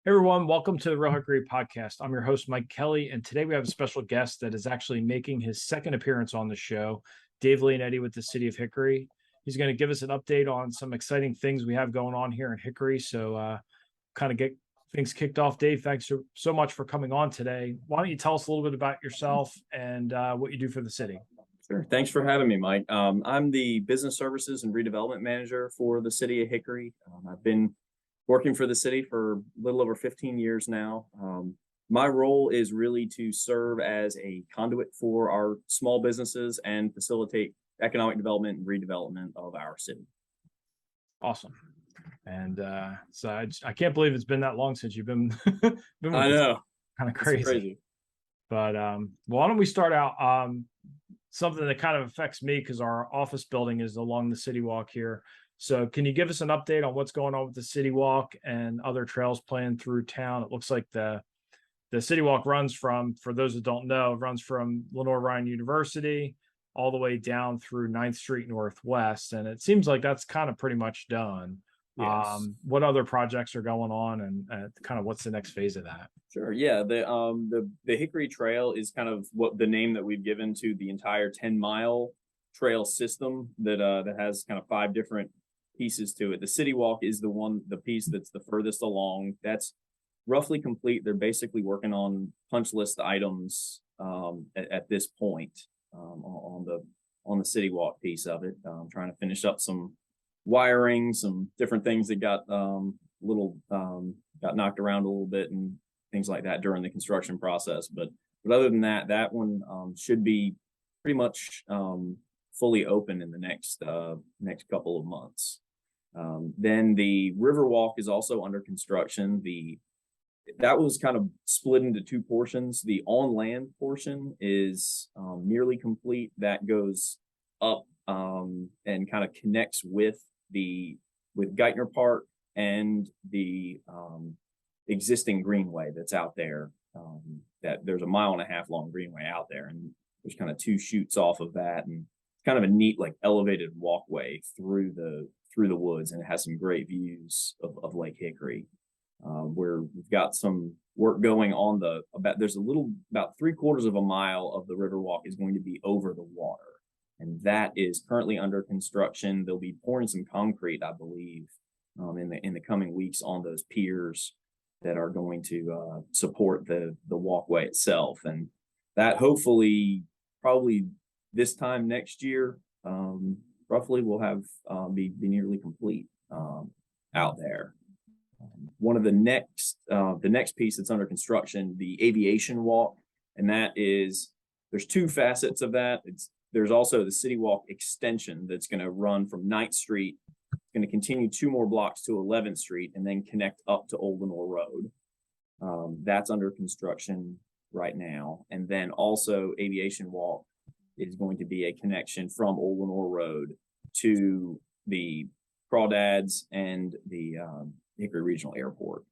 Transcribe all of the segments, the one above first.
Everyone, welcome to the Real Hickory podcast. I'm your host, Mike Kelly, and today we have a special guest that is actually making his second appearance on the show, Dave Leonetti with the City of Hickory. He's going to give us an update on some exciting things we have going on here in Hickory. So kind of get things kicked off. Dave, thanks so much for coming on today. Why don't you tell us a little bit about yourself and what you do for the city? Sure. Thanks for having me, Mike. I'm the Business Services and Redevelopment Manager for the City of Hickory. I've been working for the city for a little over 15 years now. My role is really to serve as a conduit for our small businesses and facilitate economic development and redevelopment of our city. Awesome. And so I can't believe it's been that long since you've been, been I know. Kind of crazy. But why don't we start out something that kind of affects me because our office building is along the City Walk here. So can you give us an update on what's going on with the City Walk and other trails planned through town? It looks like the City Walk runs from, for those that don't know, runs from Lenore-Ryan University all the way down through 9th Street Northwest. And it seems like that's kind of pretty much done. Yes. What other projects are going on and kind of what's the next phase of that? Sure. Yeah. The Hickory Trail is kind of what the name that we've given to the entire 10-mile trail system that has kind of 5 different pieces to it. The City Walk is the piece that's the furthest along. That's roughly complete. They're basically working on punch list items at this point on the City Walk piece of it. Trying to finish up some wiring, some different things that got knocked around a little bit and things like that during the construction process. But other than that, that one should be pretty much fully open in the next couple of months. Then the Riverwalk is also under construction. That was kind of split into 2 portions. The on-land portion is nearly complete. That goes up and kind of connects with Geithner Park and the existing greenway that's out there. That there's a 1.5 mile long greenway out there, and there's kind of 2 chutes off of that, and kind of a neat like elevated walkway through the woods, and it has some great views of Lake Hickory. Where we've got some work going on there's about 3/4 of a mile of the Riverwalk is going to be over the water, and that is currently under construction. They'll be pouring some concrete, I believe, in the coming weeks on those piers that are going to support the walkway itself, and that hopefully probably this time next year, roughly will have be nearly complete out there. One of the next piece that's under construction, the Aviation Walk, and that is, there's 2 facets of that. There's also the City Walk extension that's going to run from 9th Street, going to continue 2 more blocks to 11th Street, and then connect up to Old Lenore Road. That's under construction right now. And then also Aviation Walk is going to be a connection from Old Lenore Road to the Crawdads and the Hickory Regional Airport.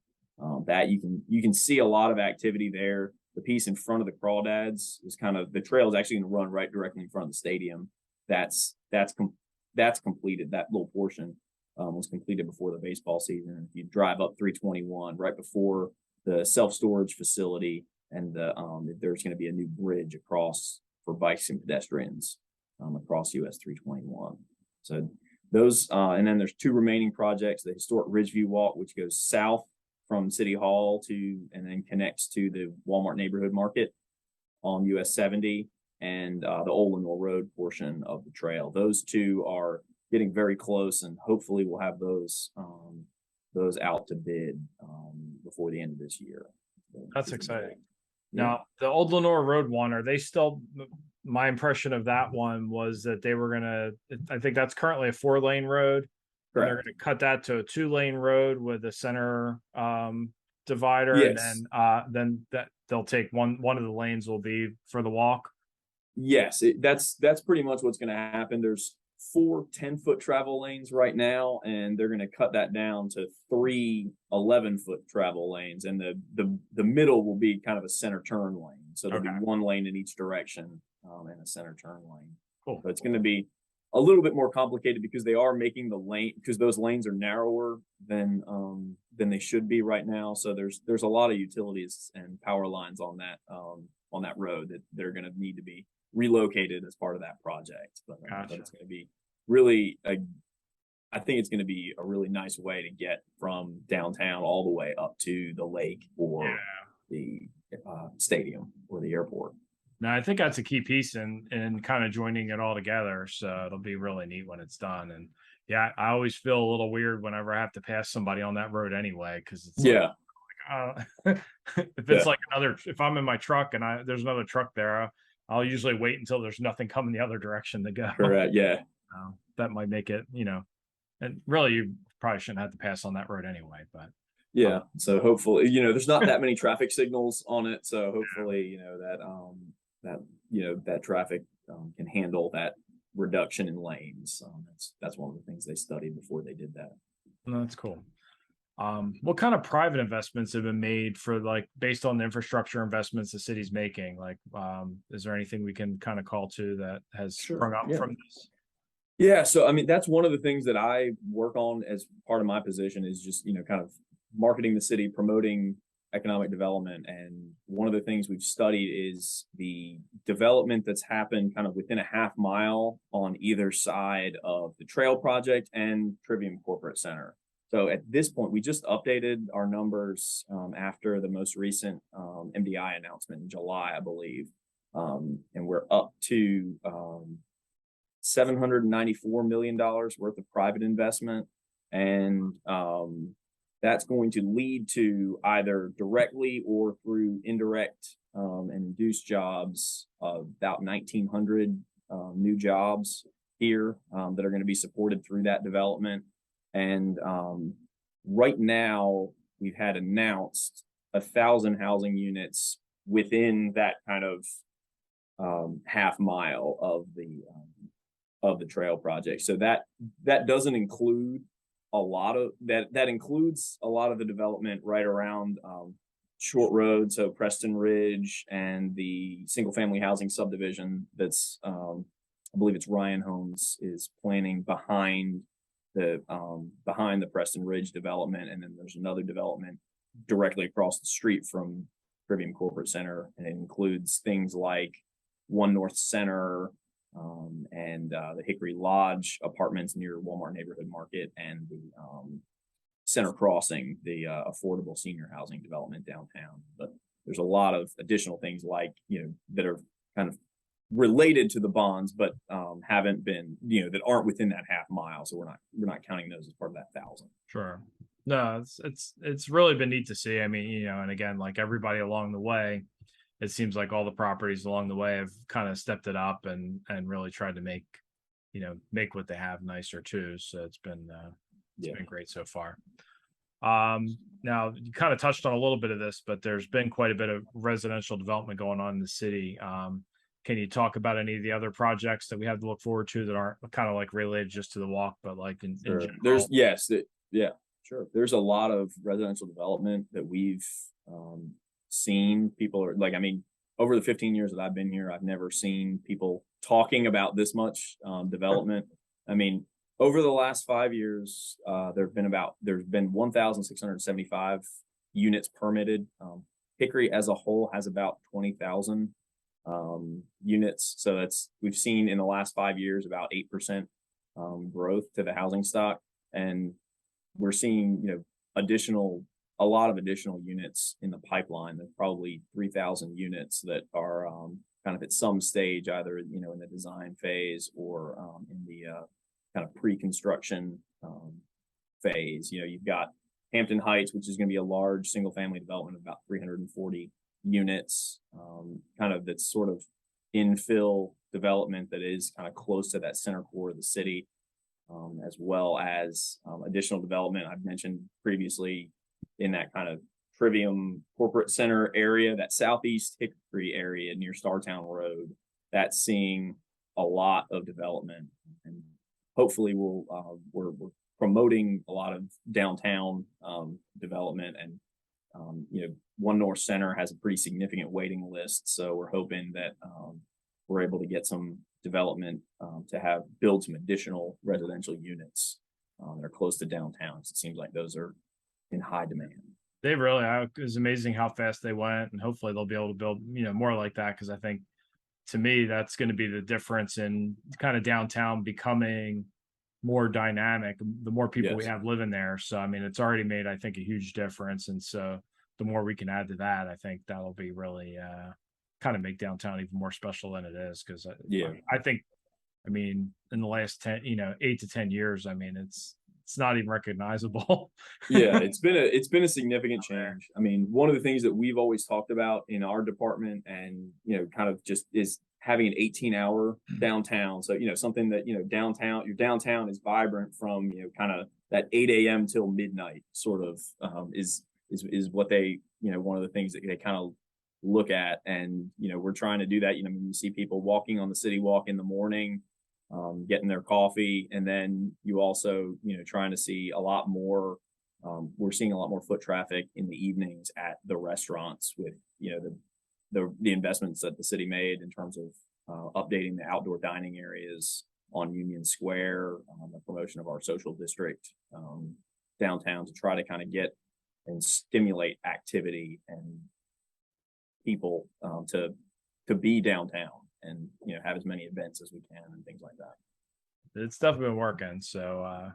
That you can see a lot of activity there. The piece in front of the Crawdads is kind of, the trail is actually going to run right directly in front of the stadium. That's completed. That little portion was completed before the baseball season. If you drive up 321 right before the self-storage facility, and there's going to be a new bridge across for bikes and pedestrians across US 321. So those, and then there's 2 remaining projects: the historic Ridgeview Walk, which goes south from City Hall and then connects to the Walmart neighborhood market on US 70, and the Old Lenore Road portion of the trail. Those 2 are getting very close, and hopefully we'll have those out to bid before the end of this year. So that's exciting. Yeah. Now, the Old Lenore Road one, are they still? My impression of that one was that they were I think that's currently a 4-lane road. Correct. And they're going to cut that to a 2-lane road with a center divider. Yes. And then that they'll take one of the lanes will be for the walk. Yes, that's pretty much what's going to happen. There's 4 10-foot travel lanes right now, and they're going to cut that down to 3 11-foot travel lanes, and the middle will be kind of a center turn lane. So there'll be 1 lane in each direction and a center turn lane. Cool. So it's going to be a little bit more complicated because they are making the lane, because those lanes are narrower than they should be right now. So there's a lot of utilities and power lines on that road that are going to need to be relocated as part of that project. But it's going to be really I think it's going to be a really nice way to get from downtown all the way up to the lake or the stadium or the airport. No, I think that's a key piece in kind of joining it all together. So it'll be really neat when it's done. And yeah, I always feel a little weird whenever I have to pass somebody on that road anyway, because it's like, if it's like if I'm in my truck and there's another truck there, I'll usually wait until there's nothing coming the other direction to go. Correct. Yeah. That might make it, and really you probably shouldn't have to pass on that road anyway, but yeah. So hopefully, there's not that many traffic signals on it. So hopefully, that traffic can handle that reduction in lanes. That's one of the things they studied before they did that. No, that's cool. What kind of private investments have been made for based on the infrastructure investments the city's making? Is there anything we can kind of call to that has sprung up from this? Yeah. So, I mean, that's one of the things that I work on as part of my position is just, kind of marketing the city, promoting economic development. And one of the things we've studied is the development that's happened kind of within a half mile on either side of the trail project and Trivium Corporate Center. So at this point, we just updated our numbers after the most recent MDI announcement in July, I believe. And we're up to $794 million worth of private investment. And that's going to lead to either directly or through indirect and induced jobs of about 1,900 new jobs here that are going to be supported through that development. And right now, we've had announced 1,000 housing units within that kind of half mile of the trail project. So that doesn't include a lot of that includes a lot of the development right around Short Road, so Preston Ridge, and the single family housing subdivision that's I believe it's Ryan Homes is planning behind the Preston Ridge development. And then there's another development directly across the street from Trivium Corporate Center, and it includes things like One North Center and the Hickory Lodge apartments near Walmart Neighborhood Market, and the Center Crossing, the affordable senior housing development downtown. But there's a lot of additional things like that are kind of related to the bonds, but haven't been that aren't within that half mile. So we're not counting those as part of that 1,000. Sure. No, it's really been neat to see. I mean, and again, like everybody along the way, it seems like all the properties along the way have kind of stepped it up and really tried to make what they have nicer too. So it's been great so far. Now you kind of touched on a little bit of this, but there's been quite a bit of residential development going on in the city. Can you talk about any of the other projects that we have to look forward to that aren't kind of related just to the walk, but in general? There's a lot of residential development that we've seen. People are over the 15 years that I've been here, I've never seen people talking about this much development. I mean, over the last 5 years, there's been 1,675 units permitted. Hickory as a whole has about 20,000 units. So we've seen in the last 5 years about 8% growth to the housing stock, and we're seeing a lot of additional units in the pipeline. There's probably 3,000 units that are kind of at some stage, either in the design phase or in the kind of pre-construction phase. You've got Hampton Heights, which is going to be a large single family development of about 340 units, kind of that's sort of infill development that is kind of close to that center core of the city, as well as additional development I've mentioned previously in that kind of Trivium Corporate Center area, that southeast Hickory area near Startown Road. That's seeing a lot of development, and hopefully we're promoting a lot of downtown development. And One North Center has a pretty significant waiting list, so we're hoping that we're able to get some development to build some additional residential units that are close to downtown. So it seems like those are in high demand. They really, it was amazing how fast they went, and hopefully they'll be able to build, more like that. Because I think, to me, that's going to be the difference in kind of downtown becoming more dynamic. The more people we Yes. have living there, so I mean, it's already made, I think, a huge difference. And so, the more we can add to that, I think that'll be really kind of make downtown even more special than it is. Because Yeah. I think, I mean, in the last 10, 8 to 10 years, I mean, it's not even recognizable. Yeah, it's been a significant change. I mean, one of the things that we've always talked about in our department, and kind of just is having an 18-hour downtown. So something that downtown, your downtown is vibrant from kind of that 8 a.m. till midnight sort of is what they one of the things that they kind of look at. And we're trying to do that. You see people walking on the city walk in the morning, getting their coffee, and then you also trying to see a lot more. We're seeing a lot more foot traffic in the evenings at the restaurants with the investments that the city made in terms of updating the outdoor dining areas on Union Square, the promotion of our social district downtown to try to kind of get and stimulate activity and people to be downtown and have as many events as we can and things like that. It's definitely been working. So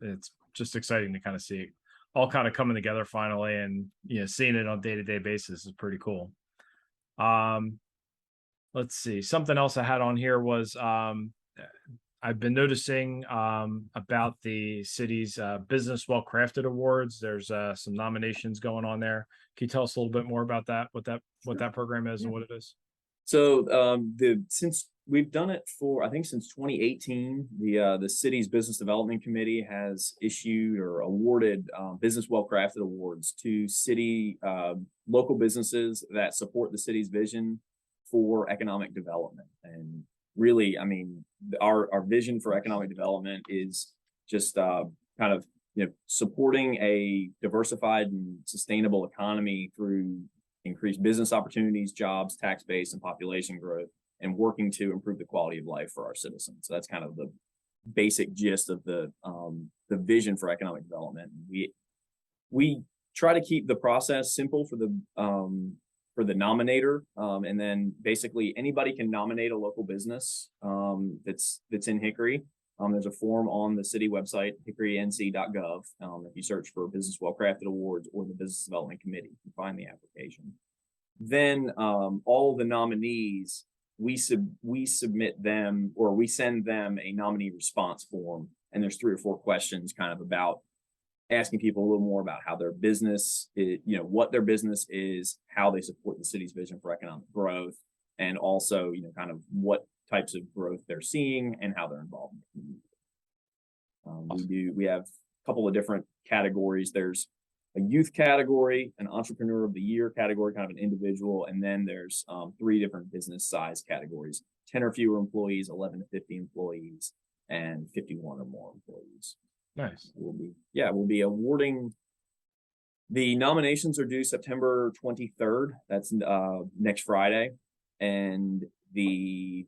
it's just exciting to kind of see it all kind of coming together finally, and seeing it on day-to-day basis is pretty cool. Let's see, something else I had on here was I've been noticing about the city's business well crafted awards. There's some nominations going on there. Can you tell us a little bit more about that, what that program is and what it is? So since we've done it for, I think, since 2018, the city's business development committee has issued or awarded business well crafted awards to city local businesses that support the city's vision for economic development. And really, I mean, our vision for economic development is just kind of supporting a diversified and sustainable economy through increased business opportunities, jobs, tax base, and population growth, and working to improve the quality of life for our citizens. So that's kind of the basic gist of the vision for economic development. We try to keep the process simple for the nominator, and then basically anybody can nominate a local business that's in Hickory. There's a form on the city website, hickorync.gov. If you search for Business Well Crafted Awards or the Business Development Committee, you can find the application. Then all the nominees, we submit them, or we send them a nominee response form, and there's 3 or 4 questions kind of about asking people a little more about how their business is, what their business is, how they support the city's vision for economic growth, and also kind of what types of growth they're seeing and how they're involved in the community. We have a couple of different categories. There's a youth category, an entrepreneur of the year category, kind of an individual, and then there's 3 different business size categories: 10 or fewer employees, 11 to 50 employees, and 51 or more employees. Nice. We'll be awarding. The nominations are due September 23rd. That's next Friday, and the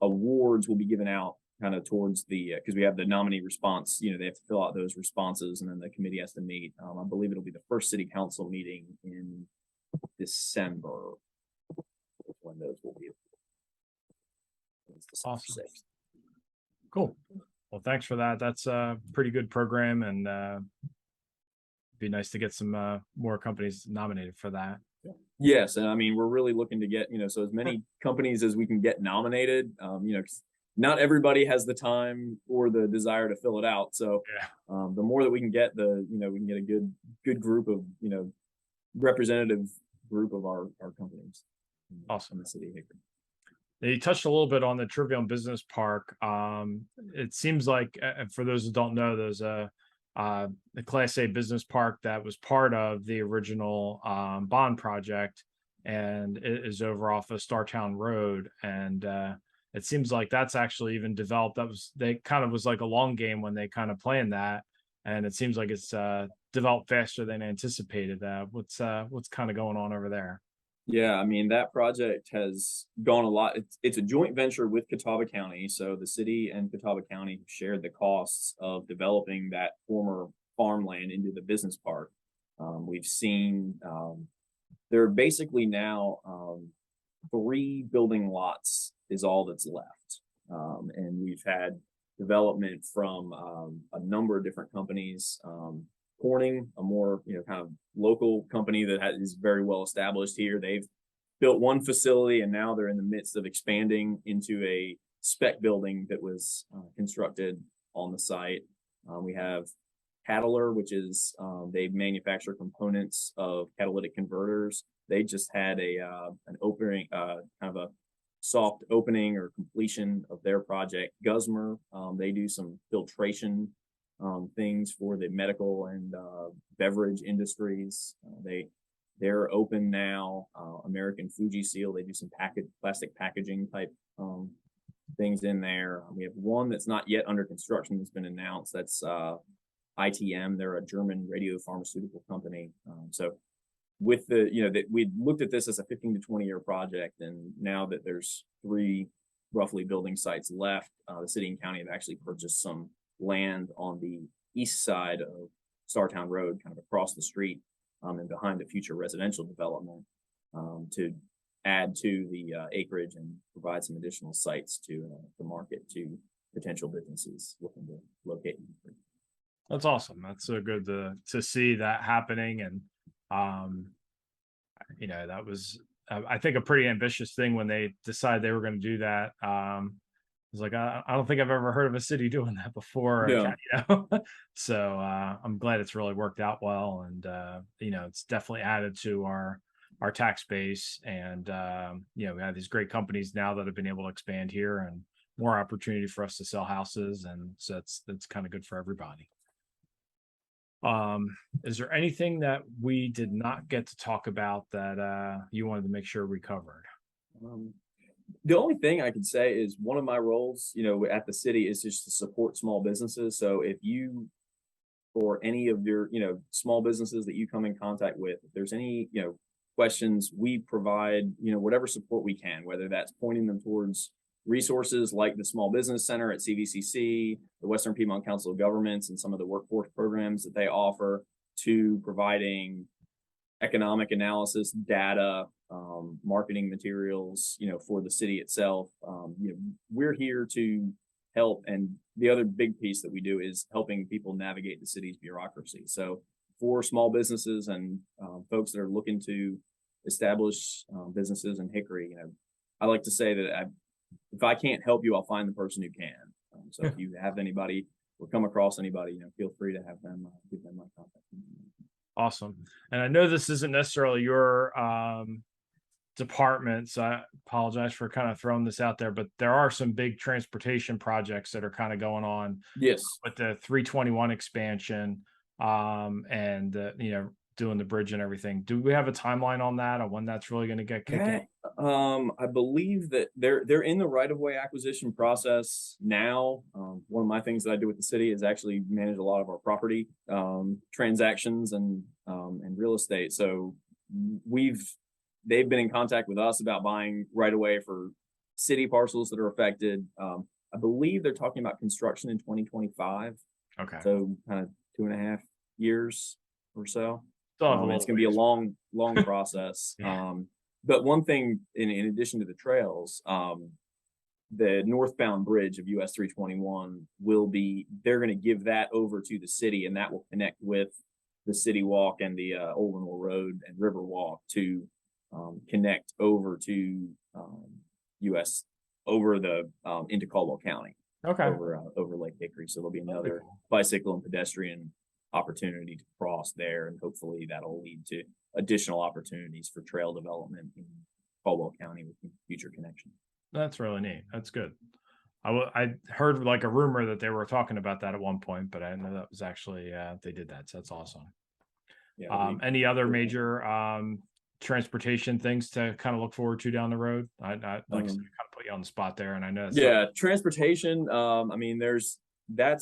awards will be given out kind of towards the because we have the nominee response. They have to fill out those responses, and then the committee has to meet. I believe it'll be the first city council meeting in December when those will be. Awesome. 6th. Cool. Well, thanks for that. That's a pretty good program, and be nice to get some more companies nominated for that. Yes, and I mean, we're really looking to get so as many companies as we can get nominated. Not everybody has the time or the desire to fill it out. So the more that we can get, we can get a good group of representative group of our companies. Awesome. In the city of Hickory. You touched a little bit on the Trivium Business Park. It seems like, for those who don't know, there's a Class A business park that was part of the original bond project, and it is over off of Startown Road. And it seems like that's actually even developed. They kind of was like a long game when they kind of planned that, and it seems like it's developed faster than anticipated. What's kind of going on over there? Yeah, I mean, that project has gone a lot. It's a joint venture with Catawba County. So the city and Catawba County have shared the costs of developing that former farmland into the business park. We've seen there are basically now 3 building lots is all that's left. And we've had development from a number of different companies. Corning, a more kind of local company that is very well established here. They've built one facility and now they're in the midst of expanding into a spec building that was constructed on the site. We have Cattler, which is they manufacture components of catalytic converters. They just had an opening, kind of a soft opening or completion of their project. Gusmer, they do some filtration things for the medical and beverage industries. They're open now. American Fuji Seal, they do some plastic packaging type things in there. We have one that's not yet under construction that's been announced. That's ITM. They're a German radio pharmaceutical company. So with the, that we looked at this as a 15 to 20 year project, and now that there's 3 roughly building sites left, the city and county have actually purchased some land on the east side of Startown Road, kind of across the street, and behind a future residential development, to add to the acreage and provide some additional sites to the market to potential businesses looking to locate. That's awesome. That's so good to see that happening. And that was I think a pretty ambitious thing when they decided they were going to do that. I was like, I don't think I've ever heard of a city doing that before. Yeah. So I'm glad it's really worked out well, and it's definitely added to our tax base, and we have these great companies now that have been able to expand here, and more opportunity for us to sell houses, and so that's kind of good for everybody. Is there anything that we did not get to talk about that you wanted to make sure we covered? The only thing I can say is one of my roles, at the city is just to support small businesses. So if you, or any of your, small businesses that you come in contact with, if there's any, questions, we provide, whatever support we can, whether that's pointing them towards resources like the Small Business Center at CVCC, the Western Piedmont Council of Governments, and some of the workforce programs that they offer, to providing economic analysis, data, marketing materials, for the city itself. We're here to help. And the other big piece that we do is helping people navigate the city's bureaucracy. So for small businesses and folks that are looking to establish businesses in Hickory, I like to say that if I can't help you, I'll find the person who can. So if you have anybody or come across anybody, feel free to have them give them my contact. Awesome. And I know this isn't necessarily your department, so I apologize for kind of throwing this out there, but there are some big transportation projects that are kind of going on. Yes. With the 321 expansion, and doing the bridge and everything. Do we have a timeline on that, or when that's really going to get kicking? I believe that they're in the right-of-way acquisition process now. One of my things that I do with the city is actually manage a lot of our property transactions and real estate. So they've been in contact with us about buying right-of-way for city parcels that are affected. I believe they're talking about construction in 2025. Okay. So kind of 2.5 years or so. It's going to be a long process. Yeah. But one thing, in addition to the trails, the northbound bridge of US 321 they're going to give that over to the city, and that will connect with the City Walk and the Old Winwell Road and River Walk to connect over to US over the into Caldwell County. Okay. Over Lake Hickory. So there'll be another bicycle and pedestrian opportunity to cross there, and hopefully that'll lead to additional opportunities for trail development in Caldwell County with future connections. That's really neat. That's good. I heard like a rumor that they were talking about that at one point, but I didn't know that was actually they did that. So that's awesome. Yeah. Any other major transportation things to kind of look forward to down the road? I like to kind of put you on the spot there, and I know. Transportation. I mean, that's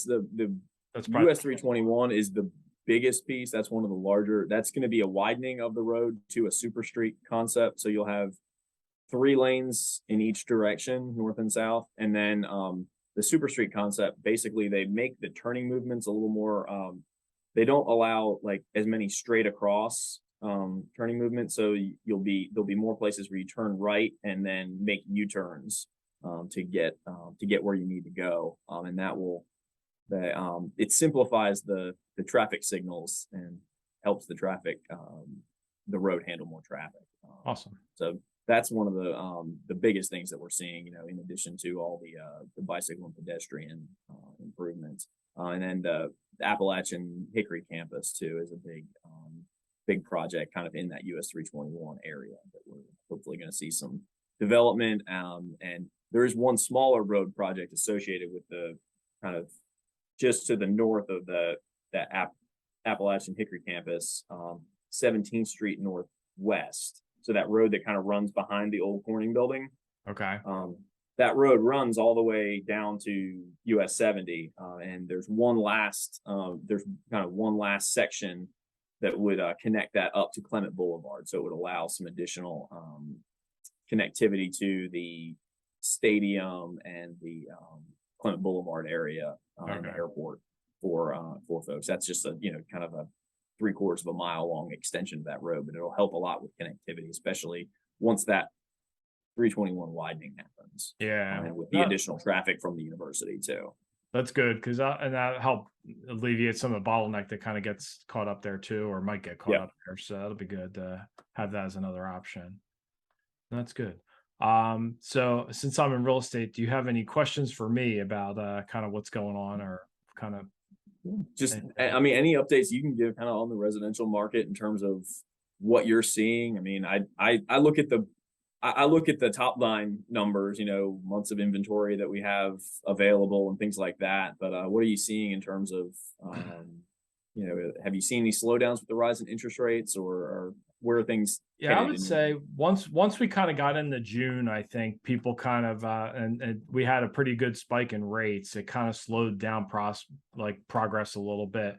US 321 is the biggest piece. That's one of the larger. That's going to be a widening of the road to a super street concept. So you'll have 3 lanes in each direction, north and south, and then the super street concept. Basically, they make the turning movements a little more. They don't allow like as many straight across turning movements. So there'll be more places where you turn right and then make U-turns to get where you need to go, and that will it simplifies the traffic signals and helps the road handle more traffic. Awesome. So that's one of the biggest things that we're seeing, in addition to all the bicycle and pedestrian improvements. And then the Appalachian Hickory campus too is a big project kind of in that US 321 area that we're hopefully going to see some development. And there is one smaller road project associated with the kind of just to the north of that Appalachian Hickory campus, 17th Street Northwest. So that road that kind of runs behind the old Corning building. Okay. That road runs all the way down to US 70, and there's one last section that would connect that up to Clement Boulevard. So it would allow some additional connectivity to the stadium and the Clement Boulevard area and the airport for folks. That's just a kind of a 3/4 of a mile long extension of that road, but it'll help a lot with connectivity, especially once that 321 widening happens. Yeah, and with the additional traffic from the university too. That's good because and that help alleviate some of the bottleneck that kind of gets caught up there too, or might get caught up there. So that'll be good to have that as another option. That's good. So since I'm in real estate, do you have any questions for me about kind of what's going on or kind of just, I mean, any updates you can give kind of on the residential market in terms of what you're seeing? I mean, I look at the top line numbers, months of inventory that we have available and things like that. But what are you seeing in terms of, have you seen any slowdowns with the rise in interest rates, or where are things? Yeah, I would say once we kind of got into June, I think people kind of and we had a pretty good spike in rates. It kind of slowed down progress a little bit.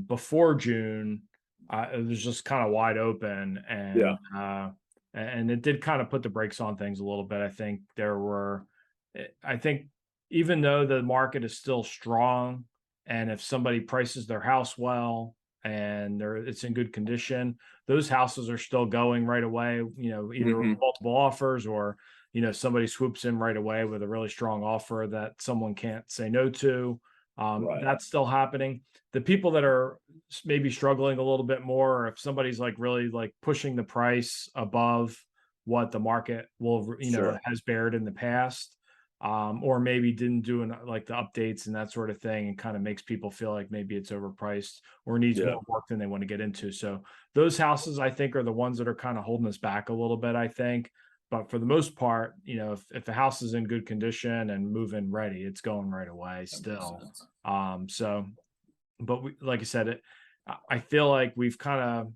Before June, it was just kind of wide open, and it did kind of put the brakes on things a little bit. I think even though the market is still strong, and if somebody prices their house well and it's in good condition, those houses are still going right away, either with multiple offers or, somebody swoops in right away with a really strong offer that someone can't say no to. That's still happening. The people that are maybe struggling a little bit more, or if somebody's really pushing the price above what the market will, has bared in the past, or maybe didn't do the updates and that sort of thing, and kind of makes people feel like maybe it's overpriced or needs more work than they want to get into. So those houses, I think, are the ones that are kind of holding us back a little bit, I think. But for the most part, if the house is in good condition and move-in ready, it's going right away still. But like I said, I feel like we've kind of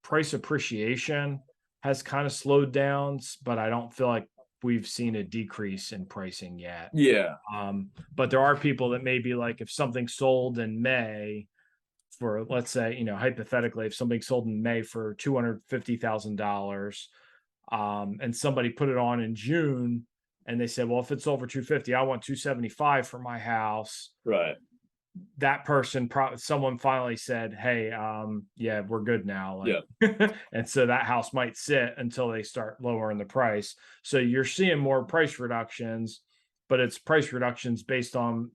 price appreciation has kind of slowed down, but I don't feel like we've seen a decrease in pricing yet. Yeah. But there are people that maybe if something sold in May for, let's say, hypothetically, if something sold in May for $250,000, and somebody put it on in June and they said, well, if it's over 250, I want 275 for my house. Right. That person, someone finally said, hey, yeah, we're good now. And so that house might sit until they start lowering the price. So you're seeing more price reductions, but it's price reductions based on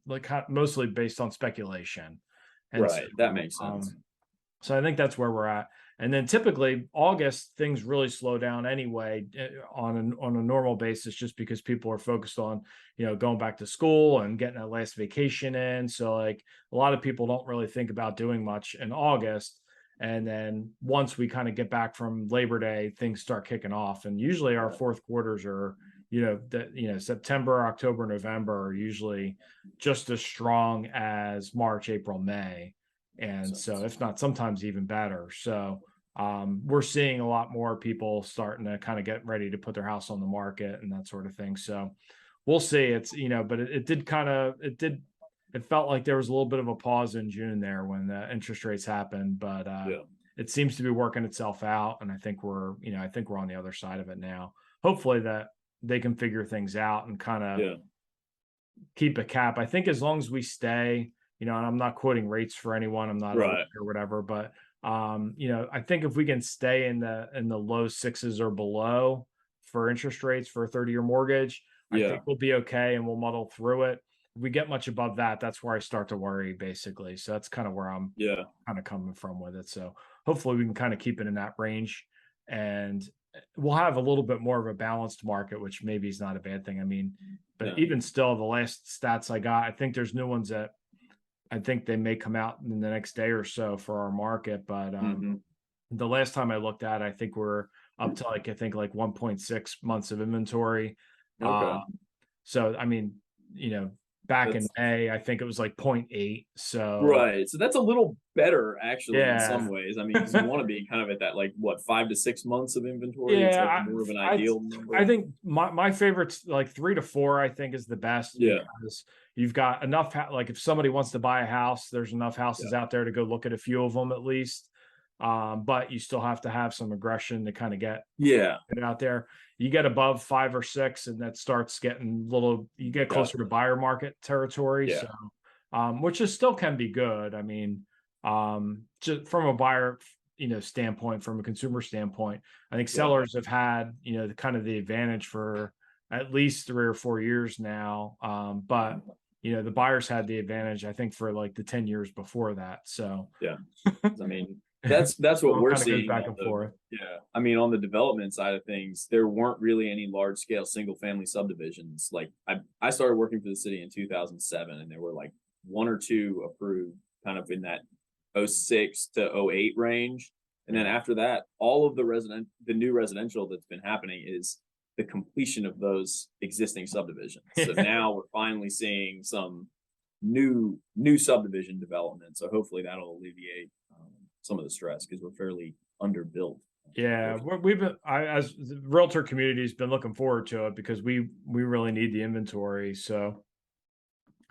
mostly based on speculation. And right. That makes sense. So I think that's where we're at. And then typically August, things really slow down anyway on a normal basis, just because people are focused on, going back to school and getting that last vacation in. So a lot of people don't really think about doing much in August. And then once we kind of get back from Labor Day, things start kicking off. And usually our fourth quarters are, September, October, November are usually just as strong as March, April, May. And so if not, sometimes even better. So we're seeing a lot more people starting to kind of get ready to put their house on the market and that sort of thing. So we'll see. It's, but it did it felt like there was a little bit of a pause in June there when the interest rates happened, but Yeah. it seems to be working itself out. And I think I think we're on the other side of it now. Hopefully that they can figure things out and kind of Yeah. keep a cap. I think as long as we stay, and I'm not quoting rates for anyone, I'm not a lawyer Right. or whatever, but I think if we can stay in the low sixes or below for interest rates for a 30-year mortgage, I Yeah. think we'll be okay and we'll muddle through it. If we get much above that, that's where I start to worry, basically. So that's kind of where I'm Yeah. kind of coming from with it. So hopefully we can kind of keep it in that range, and we'll have a little bit more of a balanced market, which maybe is not a bad thing. I mean, but Yeah. even still, the last stats I got, I think there's new ones that I think they may come out in the next day or so for our market. But Hmm. the last time I looked at, I think we're up to I think like 1.6 months of inventory. Uh, Okay. so I mean, back in That's May, I think it was like point 0.8. So right. So that's a little better actually in some yeah, ways. I mean, because you want to be kind of at that like what 5 to 6 months of inventory. It's like yeah, more of an I ideal I number. think my favorite's like 3 to 4. I think is the best Yeah. because you've got enough. Like if somebody wants to buy a house, there's enough Yeah. houses out there to go look at a few of them at least. But you still have to have some aggression to kind of get Yeah. it out there. You get above 5 or 6, and that starts getting little. You get closer to Gotcha. buyer market territory. Yeah. So, which is still can be good. I mean, just from a buyer, standpoint, from a consumer standpoint, I think Yeah. sellers have had, the kind of the advantage for at least 3 or 4 years now. But the buyers had the advantage, I think, for like the 10 years before that. So, Yeah. I mean, that's what so it we're kind of goes seeing back on and the forth. yeah. I mean, on the development side of things, there weren't really any large scale single family subdivisions. Like I started working for the city in 2007, and there were like one or two approved, kind of in that '06 to '08 range. And then Yeah. after that, all of the new residential that's been happening is the completion of those existing subdivisions. So now we're finally seeing some new subdivision development. So hopefully that'll alleviate some of the stress because we're fairly underbuilt. Yeah, we've been, as the realtor community has been looking forward to it because we really need the inventory. So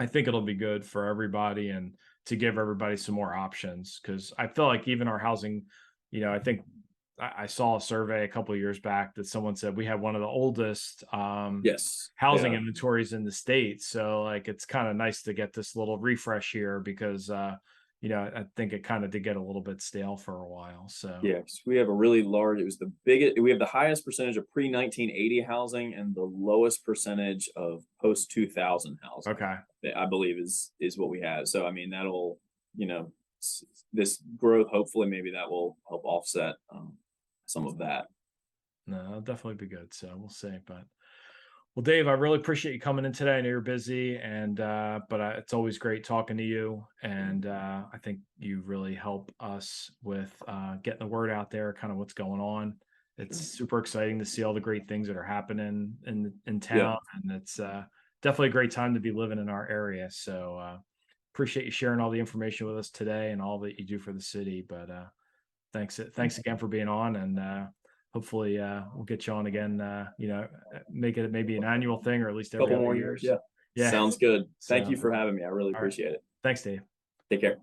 I think it'll be good for everybody and to give everybody some more options because I feel like even our housing, I think I saw a survey a couple of years back that someone said we have one of the oldest Yes. housing Yeah. inventories in the state. So like it's kind of nice to get this little refresh here because I think it kind of did get a little bit stale for a while. So Yeah. 'Cause we have a really large, it was the biggest, we have the highest percentage of pre 1980 housing and the lowest percentage of post 2000 housing, okay. that I believe is what we have. So, I mean, that'll, you know, this growth, hopefully, maybe that will help offset some of that. No, it'll definitely be good. So we'll see. But well, Dave, I really appreciate you coming in today. I know you're busy, and but it's always great talking to you. And I think you really help us with getting the word out there, kind of what's going on. It's Sure. super exciting to see all the great things that are happening in Yeah. town, and it's definitely a great time to be living in our area. So appreciate you sharing all the information with us today and all that you do for the city. But thanks again for being on, and hopefully we'll get you on again. Make it maybe an annual thing, or at least every Couple other more years. years. Yeah. Yeah. Sounds good. So Thank you for having me. I really all right. appreciate it. Thanks, Dave. Take care.